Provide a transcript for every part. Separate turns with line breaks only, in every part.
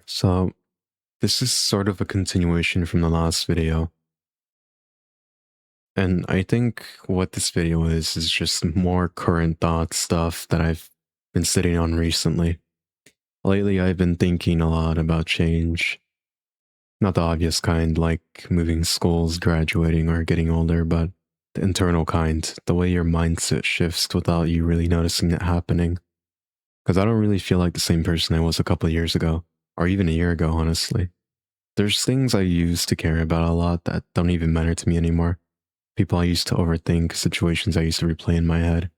So, this is sort of a continuation from the last video. And I think what this video is just more current thought stuff that I've been sitting on recently. Lately, I've been thinking a lot about change. Not the obvious kind, like moving schools, graduating, or getting older, but the internal kind, the way your mindset shifts without you really noticing it happening. Because I don't really feel like the same person I was a couple of years ago, or even a year ago, honestly. There's things I used to care about a lot that don't even matter to me anymore. People I used to overthink, situations I used to replay in my head.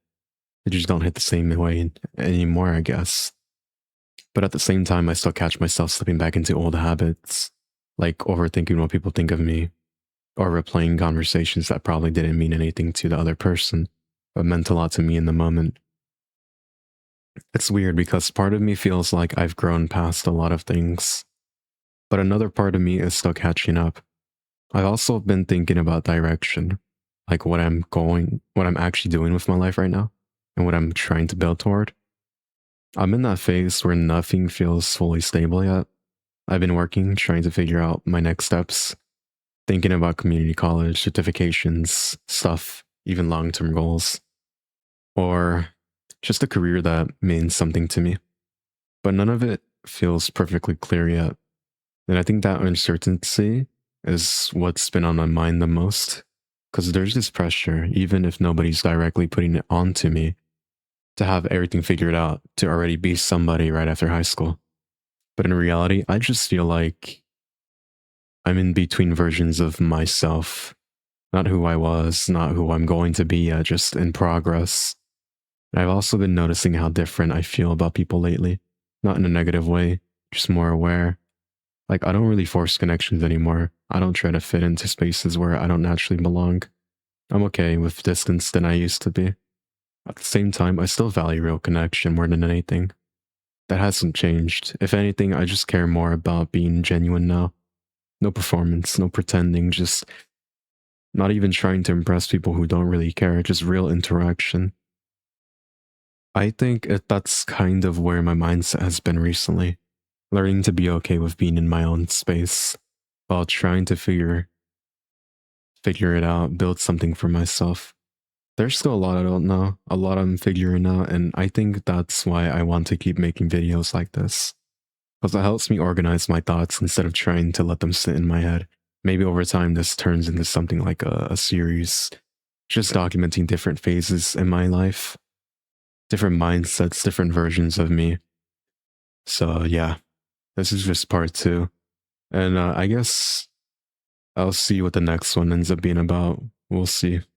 They just don't hit the same way anymore, I guess. But at the same time, I still catch myself slipping back into old habits, like overthinking what people think of me, or replaying conversations that probably didn't mean anything to the other person, but meant a lot to me in the moment. It's weird because part of me feels like I've grown past a lot of things, but another part of me is still catching up. I've also been thinking about direction, like what I'm actually doing with my life right now, and what I'm trying to build toward. I'm in that phase where nothing feels fully stable yet. I've been working, trying to figure out my next steps, thinking about community college, certifications, stuff, even long term goals, or just a career that means something to me. But none of it feels perfectly clear yet. And I think that uncertainty is what's been on my mind the most. Because there's this pressure, even if nobody's directly putting it onto me, to have everything figured out, to already be somebody right after high school. But in reality, I just feel like I'm in between versions of myself. Not who I was, not who I'm going to be yet, just in progress. And I've also been noticing how different I feel about people lately. Not in a negative way, just more aware. Like, I don't really force connections anymore. I don't try to fit into spaces where I don't naturally belong. I'm okay with distance than I used to be. At the same time, I still value real connection more than anything. That hasn't changed. If anything, I just care more about being genuine now. No performance, no pretending, just not even trying to impress people who don't really care, just real interaction. I think that's kind of where my mindset has been recently. Learning to be okay with being in my own space while trying to figure it out, build something for myself. There's still a lot I don't know, a lot I'm figuring out, and I think that's why I want to keep making videos like this. Because it helps me organize my thoughts instead of trying to let them sit in my head. Maybe over time this turns into something like a series, just documenting different phases in my life, different mindsets, different versions of me. So yeah, this is just part two. And I guess I'll see what the next one ends up being about. We'll see.